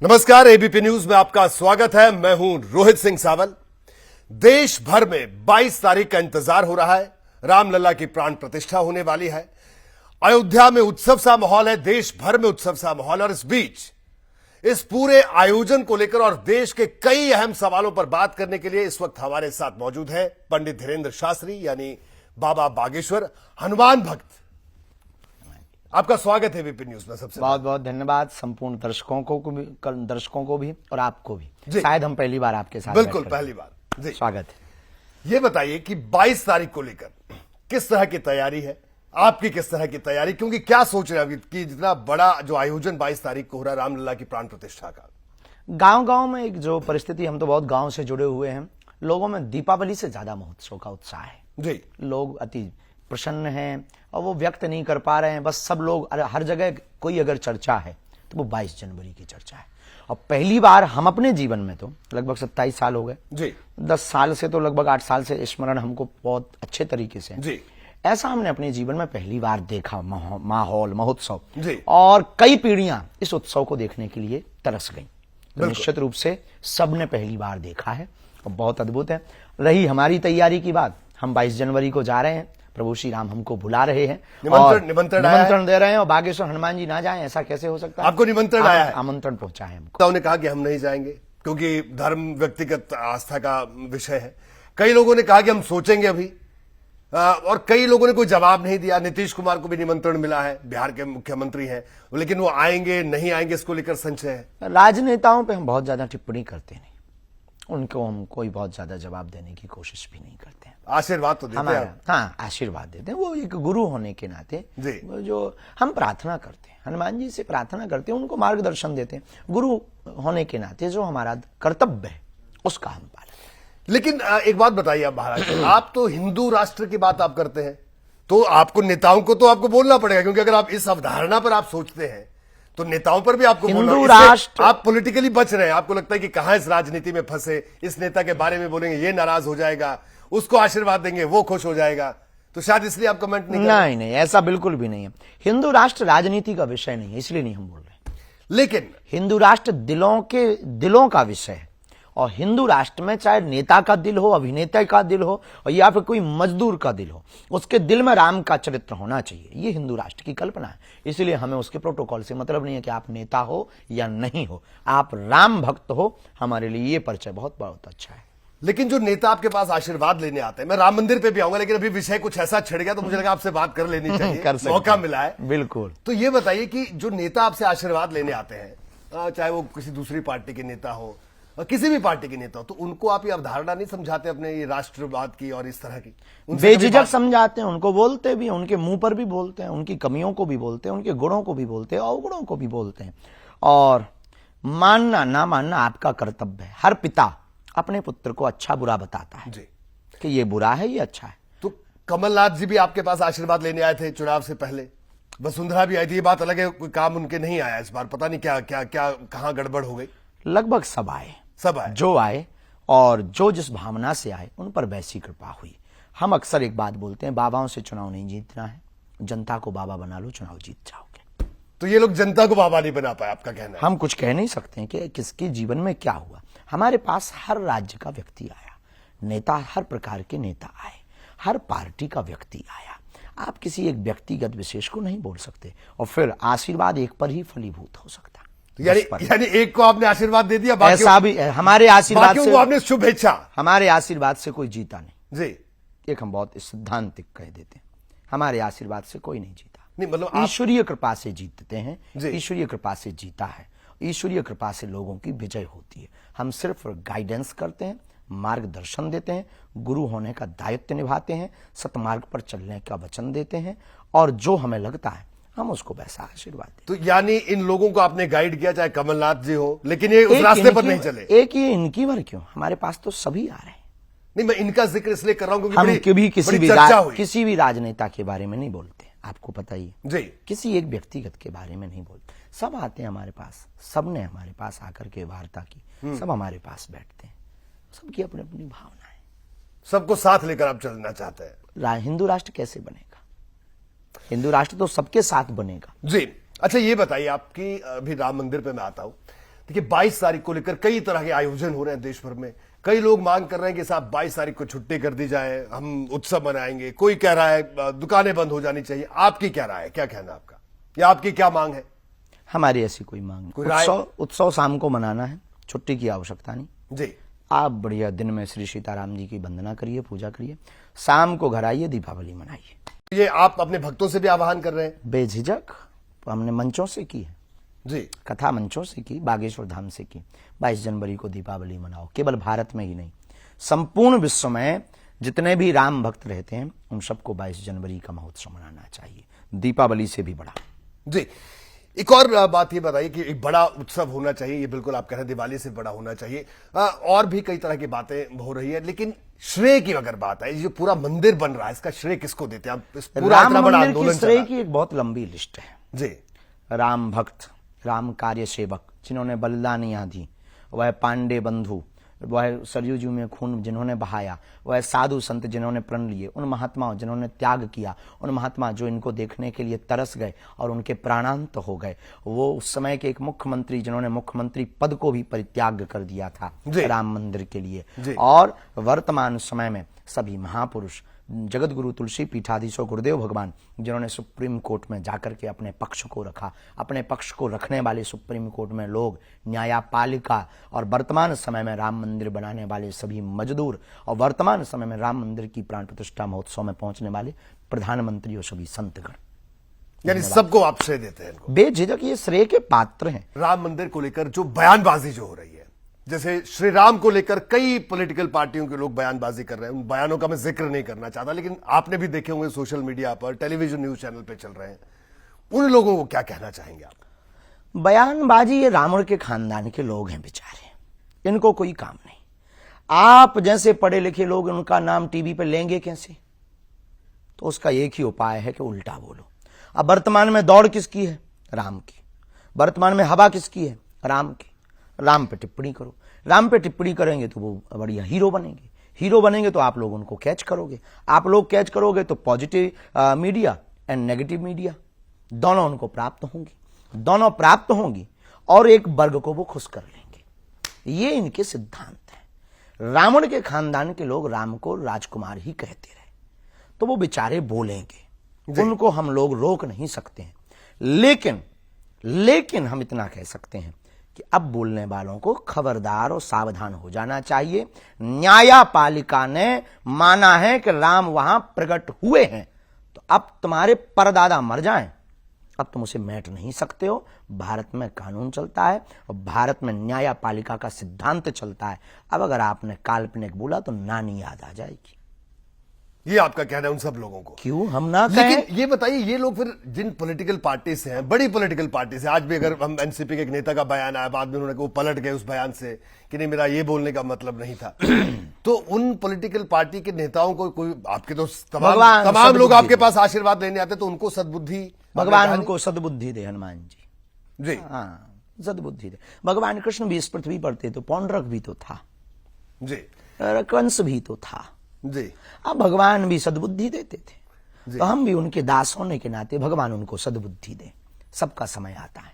नमस्कार, ABP news में आपका स्वागत है। मैं हूं रोहित सिंह सावल। देश भर में 22 तारीख का इंतजार हो रहा है। रामलला की प्राण प्रतिष्ठा होने वाली है। अयोध्या में उत्सव सा माहौल है, देश भर में उत्सव सा माहौल। और इस बीच इस पूरे आयोजन को लेकर और देश के कई अहम सवालों पर बात करने के लिए इस वक्त हमारे साथ मौजूद है पंडित धीरेन्द्र शास्त्री यानी बाबा बागेश्वर, हनुमान भक्त। आपका स्वागत है एबीपी न्यूज में। सबसे बहुत बहुत धन्यवाद संपूर्ण दर्शकों को भी और आपको भी। शायद हम पहली बार आपके साथ बिल्कुल पहली बार जी। स्वागत है। ये बताइए कि 22 तारीख को लेकर किस तरह की तैयारी है, आपकी किस तरह की तैयारी, क्योंकि क्या सोच रहे हैं अभी कि जितना बड़ा जो आयोजन 22 तारीख को हो रहा है रामलला की प्राण प्रतिष्ठा का। गांव-गांव में एक जो परिस्थिति, हम तो बहुत गांव से जुड़े हुए हैं, लोगों में दीपावली से ज्यादा महोत्सव का उत्साह है जी। लोग अति प्रसन्न हैं और वो व्यक्त नहीं कर पा रहे हैं। बस सब लोग हर जगह कोई अगर चर्चा है तो वो 22 जनवरी की चर्चा है। और पहली बार हम अपने जीवन में तो लगभग 27 साल हो गए जी। 10 साल से तो लगभग 8 साल से स्मरण हमको बहुत अच्छे तरीके से जी। ऐसा हमने अपने जीवन में पहली बार देखा माहौल, महोत्सव जी। और कई पीढ़ियां इस उत्सव को देखने के लिए तरस गई। तो निश्चित रूप से सबने पहली बार देखा है और बहुत अद्भुत है। रही हमारी तैयारी की बात, हम 22 जनवरी को जा रहे हैं। प्रभु श्री राम हमको बुला रहे हैं, निमंत्रण दे रहे हैं और बागेश्वर हनुमान जी ना जाएं, ऐसा कैसे हो सकता है? आपको निमंत्रण आया है? आमंत्रण पहुंचा है हमको। उन्होंने कहा कि हम नहीं जाएंगे क्योंकि धर्म व्यक्तिगत आस्था का विषय है। कई लोगों ने कहा कि हम सोचेंगे अभी, और कई लोगों ने कोई जवाब नहीं दिया। नीतीश कुमार को भी निमंत्रण मिला है, बिहार के मुख्यमंत्री हैं, लेकिन वो आएंगे नहीं आएंगे इसको लेकर संशय है। राजनेताओं पे हम बहुत ज्यादा टिप्पणी करते नहीं, उनको हम कोई बहुत ज्यादा जवाब देने की कोशिश भी नहीं करते हैं। आशीर्वाद तो देते हैं। हाँ, आशीर्वाद देते हैं। वो एक गुरु होने के नाते जो हम प्रार्थना करते हैं, हनुमान जी से प्रार्थना करते हैं, उनको मार्गदर्शन देते हैं। गुरु होने के नाते जो हमारा कर्तव्य है उसका हम पालन। लेकिन एक बात बताइए आप महाराज, आप तो हिंदू राष्ट्र की बात आप करते हैं, तो आपको नेताओं को तो आपको बोलना पड़ेगा, क्योंकि अगर आप इस अवधारणा पर आप सोचते हैं तो नेताओं पर भी आपको हिंदू राष्ट्र। आप पॉलिटिकली बच रहे हैं। आपको लगता है कि कहां इस राजनीति में फंसे, इस नेता के बारे में बोलेंगे ये नाराज हो जाएगा, उसको आशीर्वाद देंगे वो खुश हो जाएगा, तो शायद इसलिए आप कमेंट नहीं। नहीं, ऐसा बिल्कुल भी नहीं है। हिंदू राष्ट्र राजनीति का विषय नहीं है, इसलिए नहीं हम बोल रहे। लेकिन हिंदू राष्ट्र दिलों का विषय है। और हिंदू राष्ट्र में चाहे नेता का दिल हो, अभिनेता का दिल हो, और या फिर कोई मजदूर का दिल हो, उसके दिल में राम का चरित्र होना चाहिए। ये हिंदू राष्ट्र की कल्पना है। इसलिए हमें उसके प्रोटोकॉल से मतलब नहीं है कि आप नेता हो या नहीं हो, आप राम भक्त हो। हमारे लिए ये परिचय बहुत बहुत अच्छा है। लेकिन जो नेता आपके पास आशीर्वाद लेने आते हैं, मैं राम मंदिर पे भी आऊंगा, लेकिन अभी विषय कुछ ऐसा छिड़ गया तो मुझे लगा आपसे बात कर लेनी चाहिए। मौका मिला है। बिल्कुल। तो ये बताइए कि जो नेता आपसे आशीर्वाद लेने आते हैं, चाहे वो किसी दूसरी पार्टी के नेता हो, किसी भी पार्टी के नेता हो, तो उनको आप ये अवधारणा नहीं समझाते अपने ये राष्ट्रवाद की और इस तरह की? बेझिझक समझाते हैं, उनको बोलते भी हैं, उनके मुंह पर भी बोलते हैं, उनकी कमियों को भी बोलते हैं, उनके गुणों को भी बोलते हैं, अवगुणों को भी बोलते हैं। और मानना ना मानना आपका कर्तव्य है। हर पिता अपने पुत्र को अच्छा बुरा बताता है जी, कि ये बुरा है ये अच्छा है। तो कमलनाथ जी भी आपके पास आशीर्वाद लेने आए थे चुनाव से पहले, वसुंधरा भी आई थी। ये बात अलग है, कोई काम उनके नहीं आया इस बार, पता नहीं क्या क्या क्या कहां गड़बड़ हो गई। लगभग सब आए, जो आए और जो जिस भावना से आए उन पर वैसी कृपा हुई। हम अक्सर एक बात बोलते हैं, बाबाओं से चुनाव नहीं जीतना है, जनता को बाबा बना लो, चुनाव जीत जाओगे। तो ये लोग जनता को बाबा नहीं बना पाए, आपका कहना है? हम कुछ कह नहीं सकते हैं कि किसके जीवन में क्या हुआ। हमारे पास हर राज्य का व्यक्ति आया, नेता, हर प्रकार के नेता आए, हर पार्टी का व्यक्ति आया। आप किसी एक व्यक्तिगत विशेष को नहीं बोल सकते, और फिर आशीर्वाद एक पर ही फलीभूत हो सकता। यानी एक को आपने आशीर्वाद दे दिया, ऐसा भी हमारे आशीर्वाद से आपने शुभेच्छा। हमारे आशीर्वाद से कोई जीता नहीं जी। एक हम बहुत सिद्धांतिक कह देते हैं, हमारे आशीर्वाद से कोई नहीं जीता। नहीं, मतलब ईश्वरीय कृपा से जीतते हैं, ईश्वरीय कृपा से जीता है, ईश्वरीय कृपा से लोगों की विजय होती है। हम सिर्फ गाइडेंस करते हैं, मार्गदर्शन देते हैं, गुरु होने का दायित्व निभाते हैं, सतमार्ग पर चलने का वचन देते हैं, और जो हमें लगता है हम उसको वैसा आशीर्वाद दें। तो यानी इन लोगों को आपने गाइड किया, चाहे कमलनाथ जी हो, लेकिन ये उस रास्ते पर नहीं चले। एक ये इनकी बार क्यों, हमारे पास तो सभी आ रहे हैं। नहीं, मैं इनका जिक्र इसलिए कर रहा हूं क्योंकि हम कभी किसी भी राजनेता के बारे में नहीं बोलते, आपको पता ही जी। किसी एक व्यक्तिगत के बारे में नहीं बोलते। सब आते हैं हमारे पास, सबने हमारे पास आकर के वार्ता की, सब हमारे पास बैठते हैं, सबकी अपनी अपनी भावना है, सबको साथ लेकर आप चलना चाहते हैं। हिंदू राष्ट्र कैसे बनेगा? हिंदू राष्ट्र तो सबके साथ बनेगा जी। अच्छा, ये बताइए, आपकी अभी राम मंदिर पे मैं आता हूं, देखिए 22 तारीख को लेकर कई तरह के आयोजन हो रहे हैं देश भर में। कई लोग मांग कर रहे हैं कि साहब 22 तारीख को छुट्टी कर दी जाए, हम उत्सव मनाएंगे। कोई कह रहा है दुकानें बंद हो जानी चाहिए। आपकी क्या राय है, क्या कहना आपका, या आपकी क्या मांग है? हमारी ऐसी कोई मांग नहीं। कोई राय? उत्सव शाम को मनाना है, छुट्टी की आवश्यकता नहीं जी, आप बढ़िया दिन में श्री सीताराम जी की वंदना करिए, पूजा करिए, शाम को घर आइए, दीपावली मनाइए। ये आप अपने भक्तों से भी आह्वान कर रहे हैं? बेझिझक हमने मंचों से की है, जी, कथा मंचों से की, बागेश्वर धाम से की। 22 जनवरी को दीपावली मनाओ। केवल भारत में ही नहीं, संपूर्ण विश्व में जितने भी राम भक्त रहते हैं उन सबको 22 जनवरी का महोत्सव मनाना चाहिए, दीपावली से भी बड़ा। जी। एक और बात ये बताइए कि एक बड़ा उत्सव होना चाहिए, ये बिल्कुल आप कह रहे हैं दिवाली से बड़ा होना चाहिए। और भी कई तरह की बातें हो रही है, लेकिन श्रेय की अगर बात है, ये जो पूरा मंदिर बन रहा है इसका श्रेय किसको देते हैं आप? इस पूरा इतना बड़ा आंदोलन श्रेय चला। की एक बहुत लंबी लिस्ट है। जी, राम भक्त, राम कार्य सेवक जिन्होंने बलिदानियां दी, वह पांडे बंधु, वह सरयू जी में खून जिन्होंने बहाया, वह साधु संत जिन्होंने प्रण लिए, उन महात्माओं जिन्होंने त्याग किया, उन महात्मा जो इनको देखने के लिए तरस गए और उनके प्राणांत हो गए, वो उस समय के एक मुख्यमंत्री जिन्होंने मुख्यमंत्री पद को भी परित्याग कर दिया था राम मंदिर के लिए। और वर्तमान समय में सभी महापुरुष जगत गुरु तुलसी पीठाधीशों गुरुदेव भगवान जिन्होंने सुप्रीम कोर्ट में जाकर के अपने पक्ष को रखा, अपने पक्ष को रखने वाले सुप्रीम कोर्ट में लोग, न्यायपालिका और वर्तमान समय में राम मंदिर बनाने वाले सभी मजदूर और वर्तमान समय में राम मंदिर की प्राण प्रतिष्ठा महोत्सव में पहुंचने वाले प्रधानमंत्री और सभी संतगण, यानी सबको आप श्रेय देते हैं इनको? बेझिझक ये श्रेय के पात्र हैं। राम मंदिर को लेकर जो बयानबाजी जो हो रही है, जैसे श्री राम को लेकर कई पॉलिटिकल पार्टियों के लोग बयानबाजी कर रहे हैं, उन बयानों का मैं जिक्र नहीं करना चाहता, लेकिन आपने भी देखे होंगे सोशल मीडिया पर, टेलीविजन न्यूज चैनल पे चल रहे हैं। उन लोगों को क्या कहना चाहेंगे आप? बयानबाजी ये रावण के खानदान के लोग हैं बेचारे, इनको कोई काम नहीं। आप जैसे पढ़े लिखे लोग उनका नाम टीवी पे लेंगे कैसे? तो उसका एक ही उपाय है कि उल्टा बोलो। अब वर्तमान में दौड़ किसकी है? राम की। वर्तमान में हवा किसकी है? राम की। राम पे टिप्पणी करो। राम पे टिप्पणी करेंगे तो वो बढ़िया हीरो बनेंगे। हीरो बनेंगे तो आप लोग उनको कैच करोगे। आप लोग कैच करोगे तो positive media and negative media दोनों उनको प्राप्त होंगी, दोनों प्राप्त होंगी और एक वर्ग को वो खुश कर लेंगे। ये इनके सिद्धांत है। रावण के खानदान के लोग राम को राजकुमार ही कहते रहे, तो वो बेचारे बोलेंगे, उनको हम लोग रोक नहीं सकते हैं। लेकिन हम इतना कह सकते हैं कि अब बोलने वालों को खबरदार और सावधान हो जाना चाहिए। न्यायपालिका ने माना है कि राम वहां प्रकट हुए हैं, तो अब तुम्हारे परदादा मर जाएं, अब तुम उसे मैट नहीं सकते हो। भारत में कानून चलता है और भारत में न्यायपालिका का सिद्धांत चलता है। अब अगर आपने काल्पनिक बोला तो नानी याद आ जाएगी। ये आपका कहना है उन सब लोगों को? क्यों हम ना कहें? लेकिन ये बताइए, ये लोग फिर जिन पॉलिटिकल पार्टी से हैं, बड़ी पॉलिटिकल पार्टी से, आज भी अगर हम एनसीपी के एक नेता का बयान आया, बाद में उन्होंने वो पलट गए उस बयान से कि नहीं मेरा ये बोलने का मतलब नहीं था। तो उन पॉलिटिकल पार्टी के नेताओं को कोई, आपके तो तमाम लोग आपके पास आशीर्वाद लेने आते, तो उनको सद्बुद्धि, भगवान उनको सद्बुद्धि दे। हनुमान जी, जी हाँ, सद्बुद्धि दे। भगवान कृष्ण भी इस पृथ्वी पर थे तो पौंड्रक भी तो था जी, कंस भी तो था जी। अब भगवान भी सद्बुद्धि देते थे, तो हम भी उनके दास होने के नाते भगवान उनको सद्बुद्धि दे। सबका समय आता है।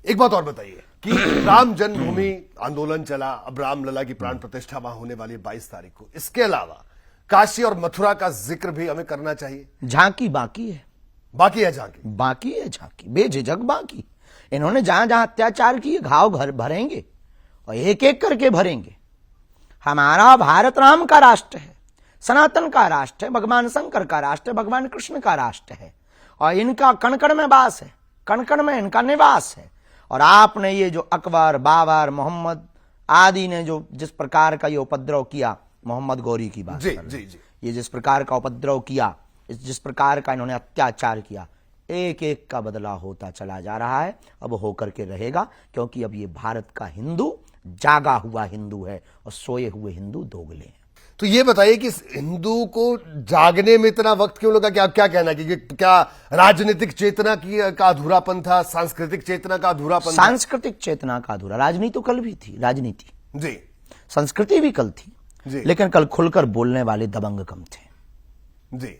एक बात और बताइए कि राम जन्मभूमि आंदोलन चला, अब रामलला की प्राण प्रतिष्ठा वहां होने वाली है 22 तारीख को। इसके अलावा काशी और मथुरा का जिक्र भी हमें करना चाहिए। झांकी बाकी है, बाकी है झांकी, बाकी है झांकी, बेझिझक बाकी। इन्होंने जहां जहां अत्याचार किए घाव घर भरेंगे और एक एक करके भरेंगे। हमारा भारत राम का राष्ट्र है, सनातन का राष्ट्र है, भगवान शंकर का राष्ट्र है, भगवान कृष्ण का राष्ट्र है और इनका कण कण में वास है, कण कण में इनका निवास है। और आपने ये जो अकबर, बाबर, मोहम्मद आदि ने जो जिस प्रकार का ये उपद्रव किया, मोहम्मद गौरी की बात कर रहे हैं, ये जिस प्रकार का उपद्रव किया, जिस प्रकार का इन्होंने अत्याचार किया, एक एक का बदला होता चला जा रहा है। अब होकर के रहेगा, क्योंकि अब ये भारत का हिंदू जागा हुआ हिंदू है और सोए हुए हिंदू दोगले हैं। तो ये बताइए कि हिंदू को जागने में इतना वक्त क्यों लगा? क्या क्या कहना कि क्या राजनीतिक चेतना की का अधूरापन था, सांस्कृतिक चेतना का अधूरापन? सांस्कृतिक चेतना का अधूरा। राजनीति तो कल भी थी, राजनीति जी, संस्कृति भी कल थी जी, लेकिन कल खुलकर बोलने वाले दबंग कम थे जी।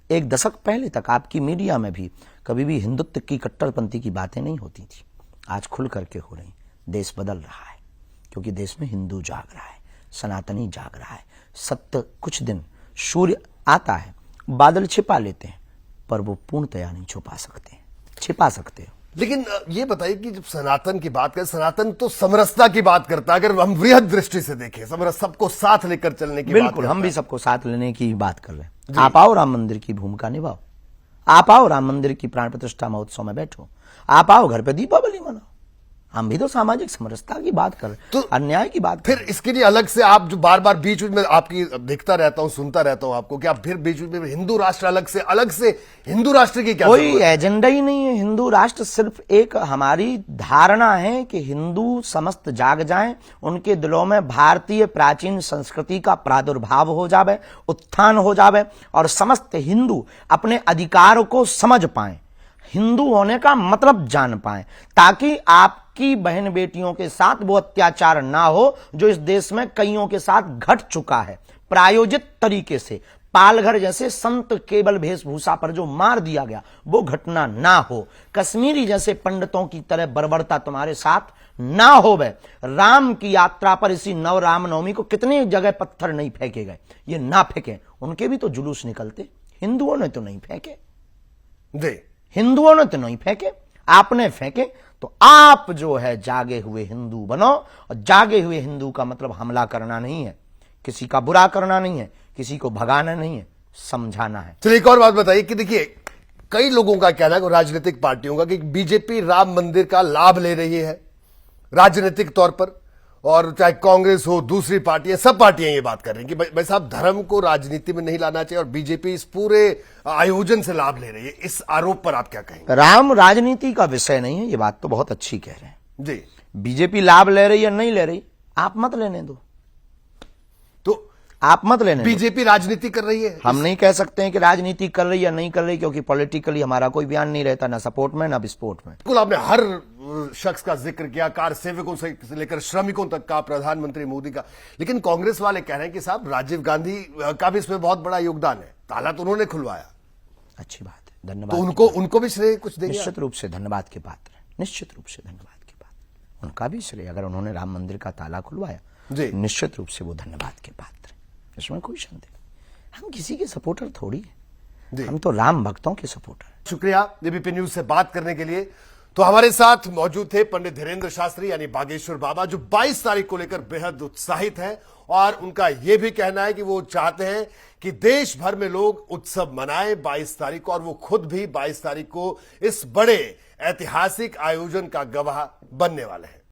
एक दशक पहले तक आपकी मीडिया में भी कभी भी हिंदुत्व की कट्टरपंथी की बातें नहीं होती थी, आज खुल करके हो रही। देश बदल रहा है, क्योंकि देश में हिंदू जाग रहा है, सनातनी जाग रहा है। सत्य कुछ दिन, सूर्य आता है, बादल छिपा लेते हैं, पर वो पूर्णतया नहीं छिपा सकते। लेकिन ये बताइए कि जब सनातन की बात करें, सनातन तो समरसता की बात करता है। अगर हम वृहद दृष्टि से देखें, समरस सबको साथ लेकर चलने की बात बिल्कुल, हम करता भी है। सबको साथ लेने की बात कर रहे हैं। आप आओ, राम मंदिर की भूमिका निभाओ। आप आओ, राम मंदिर की प्राण प्रतिष्ठा महोत्सव में बैठो। आप आओ, घर पे दीपावली मनाओ। हम भी तो सामाजिक समरसता की बात कर रहे हैं, तो अन्याय की बात कर फिर इसके लिए अलग से आप जो बार बार बीच में आपकी देखता रहता हूं, सुनता रहता हूं आपको, कि आप फिर बीच में हिंदू राष्ट्र अलग से हिंदू राष्ट्र की क्या कोई जरूरत है? एजेंडा ही नहीं है। हिंदू राष्ट्र सिर्फ एक हमारी धारणा है कि हिंदू समस्त जाग जाएं, उनके दिलों में भारतीय प्राचीन संस्कृति का प्रादुर्भाव हो जावे, उत्थान हो जावे, और समस्त हिंदू अपने अधिकार को समझ पाएं, हिंदू होने का मतलब जान पाएं, ताकि आपकी बहन बेटियों के साथ वो अत्याचार ना हो जो इस देश में कईयों के साथ घट चुका है। प्रायोजित तरीके से पालघर जैसे संत केवल वेशभूषा पर जो मार दिया गया, वो घटना ना हो। कश्मीरी जैसे पंडितों की तरह बर्बरता तुम्हारे साथ ना हो। राम की यात्रा पर इसी नव रामनवमी को कितने जगह पत्थर नहीं फेंके गए, ये ना फेंके। उनके भी तो जुलूस निकलते, हिंदुओं ने तो नहीं फेंके। हिंदुओं ने तो नहीं फेंके, आपने फेंके। तो आप जो है जागे हुए हिंदू बनो, और जागे हुए हिंदू का मतलब हमला करना नहीं है, किसी का बुरा करना नहीं है, किसी को भगाना नहीं है, समझाना है। चलिए एक और बात बताइए कि देखिए, कई लोगों का कहना है, राजनीतिक पार्टियों का, कि बीजेपी राम मंदिर का लाभ ले रही है राजनीतिक तौर पर, और चाहे कांग्रेस हो, दूसरी पार्टियां, सब पार्टियां ये बात कर रही हैं कि भाई साहब, धर्म को राजनीति में नहीं लाना चाहिए, और बीजेपी इस पूरे आयोजन से लाभ ले रही है। इस आरोप पर आप क्या कहेंगे? राम राजनीति का विषय नहीं है, ये बात तो बहुत अच्छी कह रहे हैं जी। बीजेपी लाभ ले रही है नहीं ले रही, आप मत लेने दो, तो आप मत लेने दो। बीजेपी राजनीति कर रही है, हम नहीं कह सकते हैं कि राजनीति कर रही या नहीं कर रही, क्योंकि पॉलिटिकली हमारा कोई बयान नहीं रहता, ना सपोर्ट में ना विस्फोट में। बिल्कुल। आपने हर शख्स का जिक्र किया, कार सेवकों से लेकर श्रमिकों तक का, प्रधानमंत्री मोदी का, लेकिन कांग्रेस वाले कह रहे हैं कि साहब, राजीव गांधी का भी इसमें बहुत बड़ा योगदान है, ताला तो उन्होंने खुलवाया। अच्छी बात है, धन्यवाद। तो उनको भी श्रेय कुछ देंगे? निश्चित रूप से धन्यवाद के पात्र, निश्चित रूप से धन्यवाद के पात्र, उनका भी श्रेय। अगर उन्होंने राम मंदिर का ताला खुलवाया, जी, निश्चित रूप से वो धन्यवाद के पात्र है, इसमें कोई संदेह। हम किसी के सपोर्टर थोड़ी है, हम तो राम भक्तों के सपोर्टर हैं। शुक्रिया एबीपी न्यूज से बात करने के लिए। तो हमारे साथ मौजूद थे पंडित धीरेन्द्र शास्त्री यानी बागेश्वर बाबा, जो 22 तारीख को लेकर बेहद उत्साहित हैं, और उनका यह भी कहना है कि वो चाहते हैं कि देश भर में लोग उत्सव मनाएं 22 तारीख को, और वो खुद भी 22 तारीख को इस बड़े ऐतिहासिक आयोजन का गवाह बनने वाले हैं।